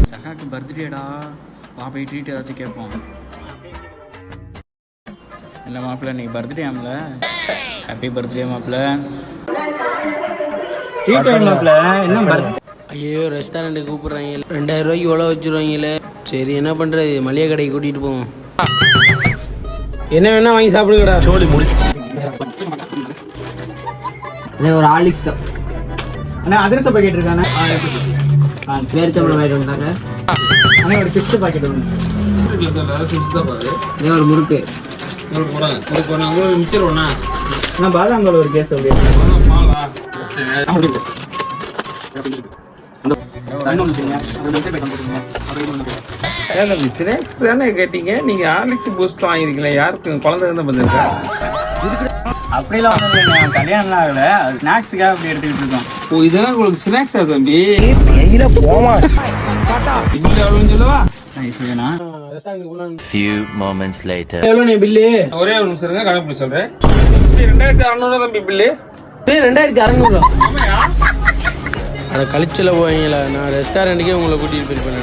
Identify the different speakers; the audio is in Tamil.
Speaker 1: சகாக்கு பர்த்டேடா, வா போய் ட்ரீட் ஏதாச்சும் கேட்போம். இல்லை மாப்பிள்ள இன்னைக்கு பர்த்டே ஆமல, ஹாப்பி பர்த்டே மாப்பிள்ள.
Speaker 2: ஐயோ ரெஸ்டாரண்ட்டுக்கு கூப்பிட்றாங்க, 2000 ரூபாய்க்கு எவ்வளோ வச்சுருவாங்களே. சரி என்ன பண்ணுறது, மளிகை கடைக்கு கூட்டிகிட்டு போவோம். என்ன வேணா வாங்கி சாப்பிடுங்கடா. சோழி முடிச்சு
Speaker 3: ஒரு ஆலிக்ஸ் தான்
Speaker 1: அண்ணா அதிரச பாக்கெட் இருக்காண்ணே.
Speaker 3: பேரிச்சம்பளம் வாங்கிட்டு வந்தாங்க.
Speaker 1: அண்ணா ஒரு சிப்ஸ் பாக்கெட் ஒன்று,
Speaker 3: ஒரு முறுக்கு
Speaker 2: மிச்சர் ஒண்ணா.
Speaker 1: அண்ணா பாதாங்கல் ஒரு கேஸ் அப்படியே.
Speaker 2: ஸ்நாக்ஸ் தானே கேட்டீங்க, நீங்க ஹார்லிக்ஸ் பூஸ்ட் வாங்கிருக்கீங்களா? யாருக்கு குழந்தை இருந்தா பண்ணிருக்கா?
Speaker 1: அப்படிலாம் ஒன்றும் இல்லைங்க, கல்யாணம்லாம் ஆகல, ஸ்நாக்ஸுக்காக அப்படி எடுத்துக்கிட்டு இருக்கோம்.
Speaker 2: ஓ இதெல்லாம் உங்களுக்கு ஸ்நாக்ஸா தம்பி? சொல்லவா?
Speaker 4: Few moments later.
Speaker 2: எவ்வளவு பில்லு? ஒரே ஒரு நிமிஷம் இருங்க, கணக்கு சொல்றேன். 2600 தம்பி பில்லு. 2600. அட கழிச்சல போவீங்களா? நான் ரெஸ்டாரண்ட்டுக்கே உங்களை கூட்டிட்டு போயிருப்பேன்.